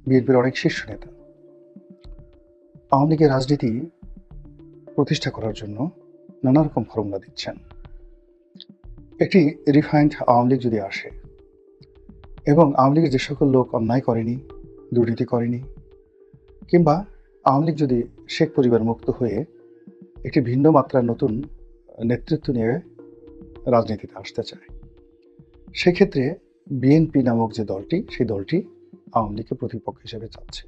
বিএনপির অনেক শীর্ষ নেতা আওয়ামী লীগের রাজনীতি প্রতিষ্ঠা করার জন্য নানা রকম ফর্মুলা দিচ্ছেন। একটি রিফাইন্ড আওয়ামী লীগ যদি আসে এবং আওয়ামী লীগের যে সকল লোক অন্যায় করেনি, দুর্নীতি করেনি, কিংবা আওয়ামী লীগ যদি শেখ পরিবার মুক্ত হয়ে একটি ভিন্ন মাত্রার নতুন নেতৃত্ব নিয়ে রাজনীতিতে আসতে চায়, সেক্ষেত্রে বিএনপি নামক যে দলটি, সেই দলটি আওয়ামী লীগকে প্রতিপক্ষ হিসেবে চাচ্ছে।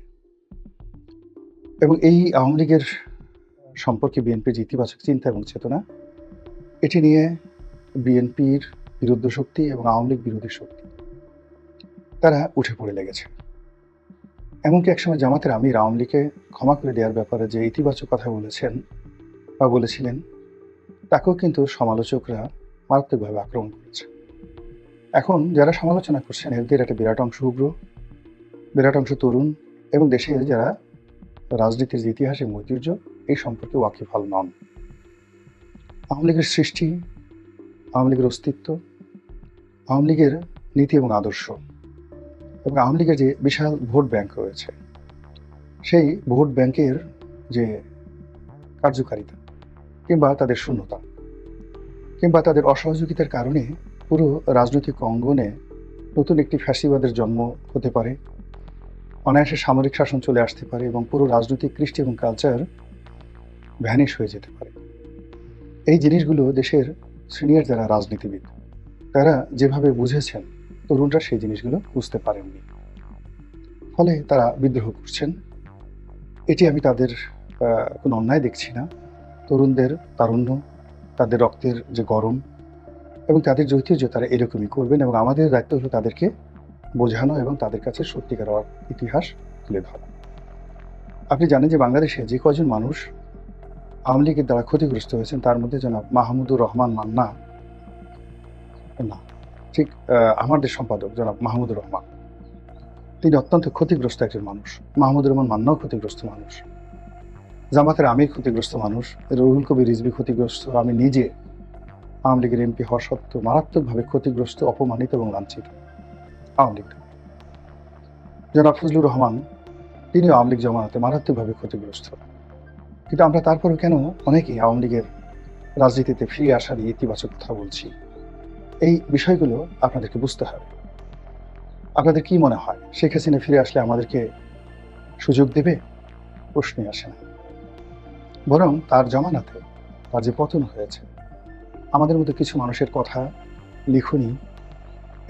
এবং এই আওয়ামী লীগের সম্পর্কে বিএনপির যে ইতিবাচক চিন্তা এবং চেতনা, এটি নিয়ে বিএনপির বিরুদ্ধ শক্তি এবং আওয়ামী লীগ বিরোধী শক্তি তারা উঠে পড়ে লেগেছে। এমনকি একসময় জামাতের আমির আওয়ামী লীগকে ক্ষমা করে দেওয়ার ব্যাপারে যে ইতিবাচক কথা বলেছেন বা বলেছিলেন, তাকেও কিন্তু সমালোচকরা মারাত্মকভাবে আক্রমণ করেছে। এখন যারা সমালোচনা করছেন এদের একটা বিরাট অংশ উগ্র, বিরাট অংশ তরুণ এবং দেশের যারা রাজনীতির যে ইতিহাস এবং ঐতিহ্য এই সম্পর্কে ওয়াকিবহাল নন। আওয়ামী লীগের সৃষ্টি, আওয়ামী লীগের অস্তিত্ব, আওয়ামী লীগের নীতি এবং আদর্শ এবং আওয়ামী লীগের যে বিশাল ভোট ব্যাংক রয়েছে, সেই ভোট ব্যাংকের যে কার্যকারিতা কিংবা তাদের শূন্যতা কিংবা তাদের অসহযোগিতার কারণে পুরো রাজনৈতিক অঙ্গনে নতুন একটি ফ্যাসিবাদের জন্ম হতে পারে, অনায়াসে সামরিক শাসন চলে আসতে পারে এবং পুরো রাজনৈতিক কৃষ্টি এবং কালচার ভ্যানিশ হয়ে যেতে পারে। এই জিনিসগুলো দেশের সিনিয়র যারা রাজনীতিবিদ তারা যেভাবে বুঝেছেন, তরুণরা সেই জিনিসগুলো বুঝতে পারেননি, ফলে তারা বিদ্রোহ করছেন। এটি আমি তাদের কোনো অন্যায় দেখছি না। তরুণদের তারুণ্য, তাদের রক্তের যে গরম এবং তাদের যে ঐতিহ্য, তারা এরকমই করবেন এবং আমাদের দায়িত্ব হলো তাদেরকে বোঝানো এবং তাদের কাছে সত্যিকার ইতিহাস তুলে ধরা। আপনি জানেন যে বাংলাদেশে যে কজন মানুষ আওয়ামী লীগের দ্বারা ক্ষতিগ্রস্ত হয়েছেন তার মধ্যে জনাব মাহমুদুর রহমান মান্না, না ঠিক আমাদের সম্পাদক জনাব মাহমুদুর রহমান, তিনি অত্যন্ত ক্ষতিগ্রস্ত একজন মানুষ। মাহমুদুর রহমান মান্নাও ক্ষতিগ্রস্ত মানুষ, জামাতের আমির ক্ষতিগ্রস্ত মানুষ, রুহুল কবির রিজভী ক্ষতিগ্রস্ত, আমি নিজে আওয়ামী লীগের এমপি হওয়া সত্ত্বেও মারাত্মকভাবে ক্ষতিগ্রস্ত, অপমানিত এবং লাঞ্ছিত আওয়ামী লীগ। জনাব ফজলুর রহমান, তিনিও আওয়ামী লীগ জমানাতে মারাত্মকভাবে ক্ষতিগ্রস্ত। কিন্তু আমরা তারপরেও কেন অনেকেই আওয়ামী লীগের রাজনীতিতে ফিরে আসার ইতিবাচক কথা বলছি? এই বিষয়গুলো আপনাদেরকে বুঝতে হবে। আপনাদের কি মনে হয় শেখ হাসিনা ফিরে আসলে আমাদেরকে সুযোগ দেবে? প্রশ্নই আসে না। বরং তার জমানাতে তার যে পতন হয়েছে, আমাদের মতো কিছু মানুষের কথা, লিখনি,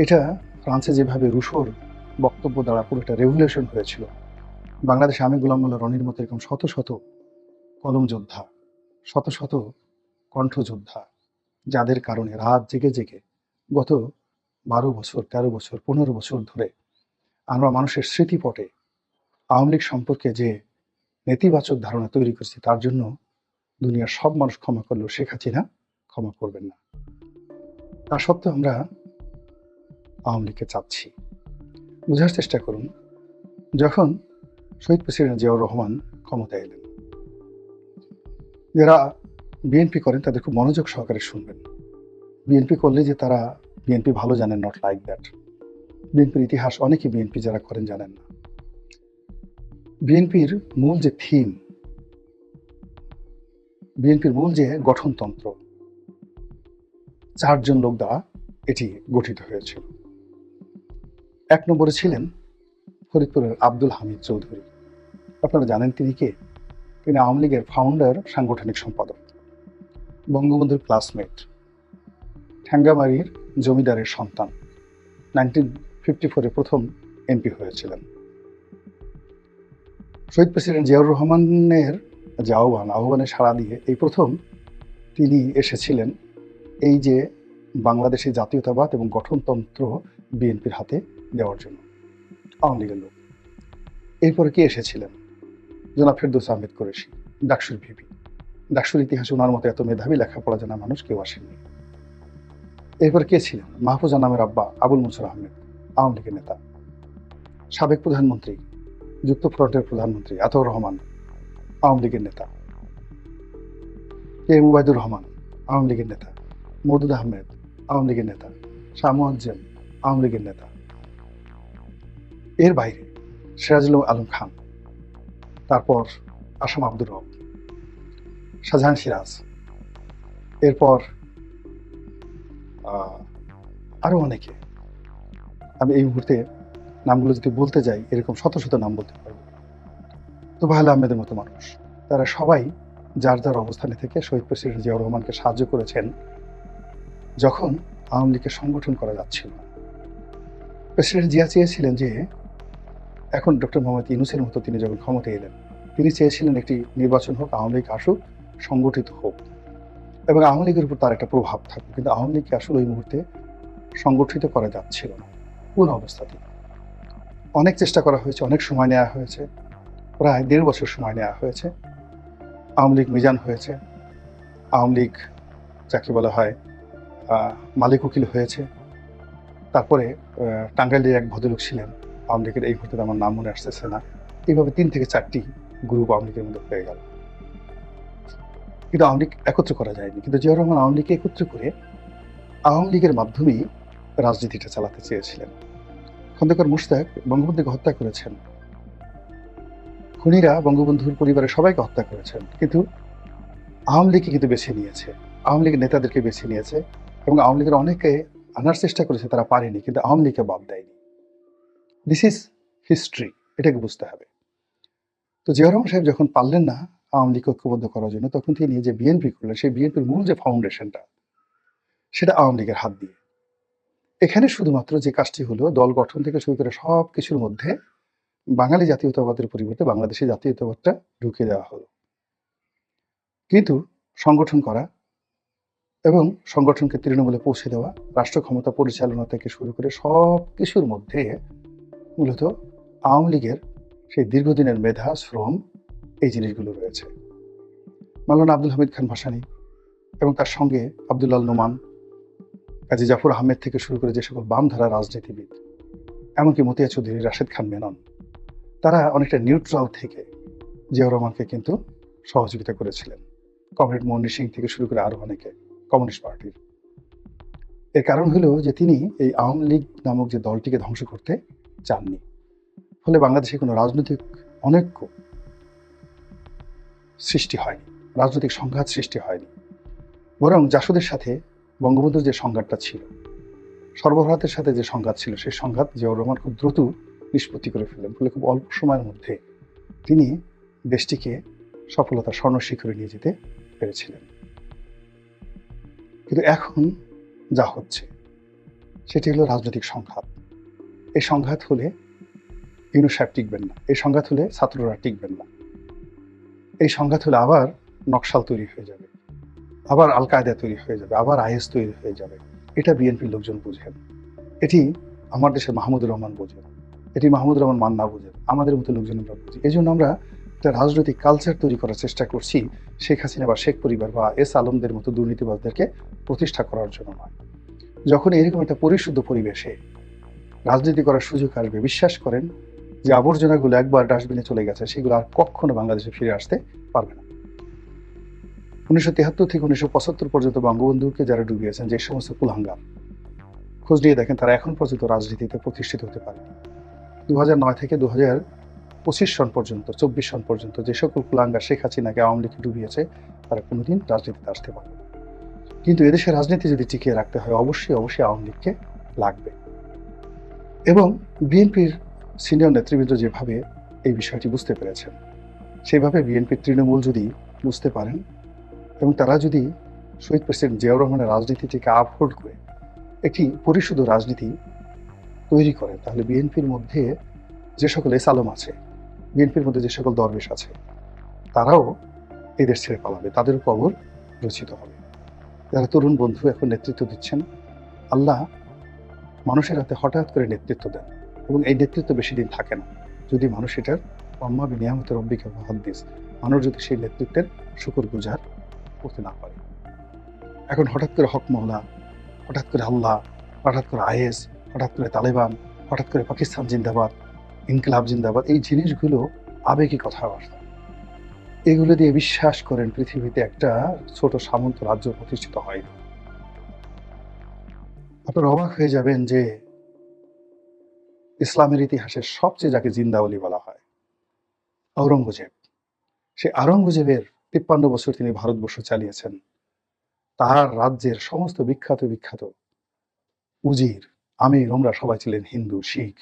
এটা ফ্রান্সে যেভাবে রুশোর বক্তব্য দ্বারা পুরোটা রেভলিউশন হয়েছিল, বাংলাদেশে আমি গোলাম মোল্লা রনির মতো এরকম শত শত কলম যোদ্ধা, শত শত কণ্ঠযোদ্ধা, যাদের কারণে রাত জেগে জেগে গত 12 বছর, 13 বছর, 15 বছর ধরে আমরা মানুষের স্মৃতিপটে আওয়ামী লীগ সম্পর্কে যে নেতিবাচক ধারণা তৈরি করছি, তার জন্য দুনিয়ার সব মানুষ ক্ষমা করলেও শেখ হাসিনা ক্ষমা করবেন না। তা সত্ত্বেও আমরা আওয়ামী লীগকে চাচ্ছি। বোঝার চেষ্টা করুন, যখন শহীদ প্রেসিডেন্ট জিয়াউর রহমান ক্ষমতায় এলেন, যারা বিএনপি করেন তাদের খুব মনোযোগ সহকারে শুনবেন। বিএনপি করলে যে তারা বিএনপি ভালো জানেন, নট লাইক দ্যাট। বিএনপির ইতিহাস অনেকে বিএনপি যারা করেন জানেন না। বিএনপির মূল যে থিম, বিএনপির মূল যে গঠনতন্ত্র, 4 জন লোক দ্বারা এটি গঠিত হয়েছিল। 1 নম্বরে ছিলেন ফরিদপুরের আব্দুল হামিদ চৌধুরী। আপনারা জানেন তিনি কে? তিনি আওয়ামী লীগের ফাউন্ডার, সাংগঠনিক সম্পাদক, বঙ্গবন্ধুর ক্লাসমেট, ঠ্যাঙ্গামারির জমিদারের সন্তান, 1954-এ প্রথম এমপি হয়েছিলেন। শহীদ প্রেসিডেন্ট জিয়াউর রহমানের যে আহ্বানে সাড়া দিয়ে এই প্রথম তিনি এসেছিলেন এই যে বাংলাদেশে জাতীয়তাবাদ এবং গঠনতন্ত্র বিএনপির হাতে দেওয়ার জন্য, আওয়ামী লীগের লোক। এরপরে কে এসেছিলেন? জনাব ফেরদৌস আহমেদ কুরেশি, ডাকসুর ভিপি। ডাকসুর ইতিহাসে ওনার মতো এত মেধাবী লেখাপড়া জানা মানুষ কেউ আসেননি। এরপর কে ছিলেন? মাহফুজা নামের আব্বা আবুল মনসুর আহমেদ, আওয়ামী লীগের নেতা। সাবেক প্রধানমন্ত্রী, যুক্তফ্রন্টের প্রধানমন্ত্রী আতাউর রহমান, আওয়ামী লীগের নেতা। কে মুবাইদুর রহমান, আওয়ামী লীগের নেতা। মওদুদ আহমেদ, আওয়ামী লীগের নেতা। শাহ মুয়াজ্জেম, আওয়ামী লীগের নেতা। এর বাইরে সিরাজুল আলম খান, তারপর আসাম আব্দুর রব, শাহজাহান সিরাজ, এরপর আরো অনেকে। আমি এই মুহূর্তে নামগুলো যদি বলতে যাই এরকম শত শত নাম বলতে পারবো। তোফায়েল আহমেদের মতো মানুষ, তারা সবাই যার যার অবস্থানে থেকে শহীদ প্রেসিডেন্ট জিয়াউর রহমানকে সাহায্য করেছেন যখন আওয়ামী লীগকে সংগঠন করা যাচ্ছিল না। প্রেসিডেন্ট জিয়া চেয়েছিলেন যে এখন ডক্টর মোহাম্মদ ইউনূসের মতো তিনি যখন ক্ষমতায় এলেন, তিনি চেয়েছিলেন একটি নির্বাচন হোক, আওয়ামী লীগ আসুক, সংগঠিত হোক এবং আওয়ামী লীগের উপর তার একটা প্রভাব থাকুক। কিন্তু আওয়ামী লীগকে আসলে ওই মুহূর্তে সংগঠিত করা যাচ্ছিল না কোন অবস্থাতে। অনেক চেষ্টা করা হয়েছে, অনেক সময় নেওয়া হয়েছে, প্রায় 1.5 বছর সময় নেওয়া হয়েছে। আওয়ামী লীগ মিজান হয়েছে, আওয়ামী লীগ যাকে বলা হয় মালিক উকিল হয়েছে, তারপরে টাঙ্গাইলের এক ভদ্রলোক ছিলেন আওয়ামী লীগের, এই মুহূর্তে আমার নাম মনে আসতেছে না। এইভাবে 3 থেকে 4টি গ্রুপ আওয়ামী লীগের মধ্যে হয়ে গেল, কিন্তু আওয়ামী লীগ একত্র করা যায়নি। কিন্তু জিয়াউর রহমান আওয়ামী লীগকে একত্র করে আওয়ামী লীগের মাধ্যমেই রাজনীতিটা চালাতে চেয়েছিলেন। খন্দকার মুশতাক বঙ্গবন্ধুকে হত্যা করেছেন, খুনিরা বঙ্গবন্ধুর পরিবারের সবাইকে হত্যা করেছেন, কিন্তু আওয়ামী লীগকে কিন্তু বেছে নিয়েছে, আওয়ামী লীগের নেতাদেরকে বেছে নিয়েছে এবং আওয়ামী লীগের অনেকে আনার চেষ্টা করেছে, তারা পারেনি, কিন্তু আওয়ামী লীগকে বাদ দেয়নি। দিস ইজ হিস্ট্রি, এটাকে বুঝতে হবে। তো জিয়াউর রহমান সাহেব যখন পারলেন না আওয়ামী লীগকে ঐক্যবদ্ধ করার জন্য, তখন তিনি যে বিএনপি করলেন, সেই বিএনপির মূল যে ফাউন্ডেশনটা, সেটা আওয়ামী লীগের হাত দিয়ে। এখানে শুধুমাত্র যে কাজটি হলো, দল গঠন থেকে শুরু করে সব কিছুর মধ্যে বাঙালি জাতীয়তাবাদের পরিবর্তে বাংলাদেশি জাতীয়তাবাদটা ঢুকিয়ে দেওয়া হলো। কিন্তু সংগঠন করা এবং সংগঠনকে তৃণমূলে পৌঁছে দেওয়া, রাষ্ট্র ক্ষমতা পরিচালনা থেকে শুরু করে সব কিছুর মধ্যে মূলত আওয়ামী লীগের সেই দীর্ঘদিনের মেধা, শ্রম, এই জিনিসগুলো রয়েছে। মাওলানা আব্দুল হামিদ খান ভাসানী এবং তার সঙ্গে আব্দুল্লাহ নোমান, কাজী জাফর আহমেদ থেকে শুরু করে যে সকল বামধারা রাজনীতিবিদ, এমনকি মতিয়া চৌধুরী, রাশেদ খান মেনন, তারা অনেকটা নিউট্রাল থেকে জিয়াউর রহমানকে কিন্তু সহযোগিতা করেছিলেন। কমরেড মনির সিং থেকে শুরু করে আরো অনেকে, কমিউনিস্ট পার্টির। এর কারণ হলো যে তিনি এই আওয়ামী লীগ নামক যে দলটিকে ধ্বংস করতে চাননি। ফলে বাংলাদেশে কোনো রাজনৈতিক অনৈক্য সৃষ্টি হয়নি, রাজনৈতিক সংঘাত সৃষ্টি হয়নি, বরং জাসদের সাথে বঙ্গবন্ধুর যে সংঘাতটা ছিল, সর্বভারতের সাথে যে সংঘাত ছিল, সেই সংঘাত জিয়াউর রহমান খুব দ্রুত নিষ্পত্তি করে ফেললেন। ফলে খুব অল্প সময়ের মধ্যে তিনি দেশটিকে সফলতার স্বর্ণ শিখরে নিয়ে যেতে পেরেছিলেন। কিন্তু এখন যা হচ্ছে সেটি হলো রাজনৈতিক সংঘাত। এই সংঘাত হলে ইউনূস সাহেব টিকবেন না, এই সংঘাত হলে ছাত্ররা টিকবেন না, এই সংঘাত হলে আবার নকশাল তৈরি হয়ে যাবে, আবার আল কায়দা তৈরি হয়ে যাবে, আবার আইএস তৈরি হয়ে যাবে। এটা বিএনপির লোকজন বুঝেন, এটি আমার দেশের মাহমুদুর রহমান বোঝেন, এটি মাহমুদুর রহমান মান্না বোঝেন, আমাদের মতো লোকজন আমরা বুঝি। এই জন্য আমরা একটা রাজনৈতিক কালচার তৈরি করার চেষ্টা করছি, শেখ হাসিনা বা শেখ পরিবার বা এস আলমদের মতো দুর্নীতিবাজদেরকে প্রতিষ্ঠা করার জন্য নয়। যখন এরকম একটা পরিশুদ্ধ পরিবেশে রাজনীতি করার সুযোগ আসবে, বিশ্বাস করেন যে আবর্জনাগুলো একবার ডাস্টবিনে চলে গেছে, সেগুলো আর কখনো বাংলাদেশে ফিরে আসতে পারবে না। 1973 থেকে 1975 পর্যন্ত বঙ্গবন্ধুকে যারা ডুবিয়েছেন, যে সমস্ত কুলাঙ্গার, খোঁজ নিয়ে দেখেন তারা এখন পর্যন্ত রাজনীতিতে প্রতিষ্ঠিত হতে পারেনি। 2009 থেকে 2025 সন পর্যন্ত, 24 সন পর্যন্ত যে সকল কুলাঙ্গার শেখ হাসিনাকে আওয়ামী লীগকে ডুবিয়েছে, তারা কোনোদিন রাজনীতিতে আসতে পারবে না। কিন্তু এদেশের রাজনীতি যদি টিকিয়ে রাখতে হয়, অবশ্যই অবশ্যই আওয়ামী লীগকে লাগবে। এবং বিএনপির সিনিয়র নেতৃবৃন্দ যেভাবে এই বিষয়টি বুঝতে পেরেছেন, সেইভাবে বিএনপির তৃণমূল যদি বুঝতে পারেন এবং তারা যদি শহীদ প্রেসিডেন্ট জিয়াউর রহমানের রাজনীতিটিকে আপহোল্ড করে একটি পরিশুদ্ধ রাজনীতি তৈরি করেন, তাহলে বিএনপির মধ্যে যে সকল এস আলম আছে, বিএনপির মধ্যে যে সকল দরবেশ আছে, তারাও এই দেশ ছেড়ে পালাবে, তাদের কবর রচিত হবে। যারা তরুণ বন্ধু এখন নেতৃত্ব দিচ্ছেন, আল্লাহ মানুষের হাতে হঠাৎ করে নেতৃত্ব দেন এবং এই নেতৃত্ব বেশি দিন থাকে না, যদি মানুষ এটার আম্মা বিনিয়ামতের রব্বিকা হাদিস, মানুষ যদি সেই নেতৃত্বের শুকর গুজার করতে না পারে। এখন হঠাৎ করে হক মহলা, হঠাৎ করে আল্লাহ, হঠাৎ করে আইএস, হঠাৎ করে তালেবান, হঠাৎ করে পাকিস্তান জিন্দাবাদ, ইনকিলাব জিন্দাবাদ, এই জিনিসগুলো আবেগী কথাবার্তা। এগুলো দিয়ে বিশ্বাস করেন পৃথিবীতে একটা ছোট সামন্ত রাজ্য প্রতিষ্ঠিত হয়নি। আপনারা অবাক হয়ে যাবেন যে ইসলামের ইতিহাসের সবচেয়ে যাকে জিন্দাওয়ালি বলা হয়, আওরঙ্গজেব। সেই আওরঙ্গজেবের ৫৩ বছর তিনি ভারতবর্ষ চালিয়েছেন। তার রাজ্যের সমস্ত বিখ্যাত বিখ্যাত উজির, আমির, ওমরা সবাই ছিলেন হিন্দু, শিখ,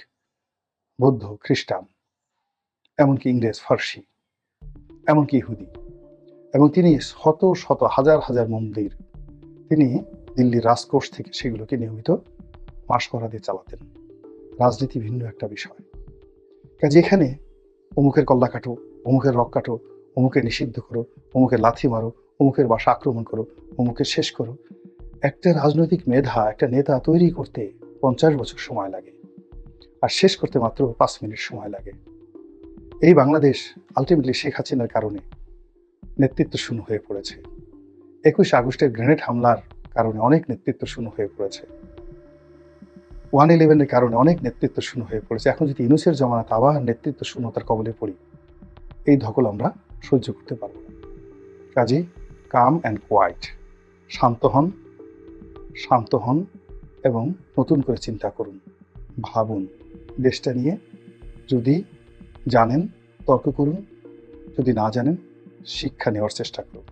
বৌদ্ধ, খ্রিস্টান, এমনকি ইংরেজ, ফার্সি, এমনকি ইহুদি। এবং তিনি শত শত হাজার হাজার মন্দির তিনি দিল্লির রাজকোষ থেকে সেগুলোকে নিয়মিত মাস করা দিয়ে চালাতেন। রাজনীতি ভিন্ন একটা বিষয়। কাজে এখানে অমুকের কল্লা কাটো, অমুকের রক কাটো, অমুকে নিষিদ্ধ করো, অমুকের লাথি মারো, অমুকের বাসা আক্রমণ করো, অমুকে শেষ করো, একটা রাজনৈতিক মেধা, একটা নেতা তৈরি করতে ৫০ বছর সময় লাগে, আর শেষ করতে মাত্র ৫ মিনিট সময় লাগে। এই বাংলাদেশ আলটিমেটলি শেখ হাসিনার কারণে নেতৃত্ব শূন্য হয়ে পড়েছে। ২১ আগস্টের গ্রেনেড হামলার কারণে অনেক নেতৃত্ব শূন্য হয়ে পড়েছে। 111-এর কারণে অনেক নেতৃত্ব শূন্য হয়ে পড়েছে। এখন যদি ইউনূসের জমানাতে আবার নেতৃত্ব শূন্যতার কবলে পড়ি, এই ধকল আমরা সহ্য করতে পারব না। কাজেই কাম অ্যান্ড কোয়াইট, শান্ত হন, শান্ত হন এবং নতুন করে চিন্তা করুন, ভাবুন দেশটা নিয়ে। যদি জানেন তর্ক করুন, যদি না জানেন শিক্ষা নেওয়ার চেষ্টা করুন।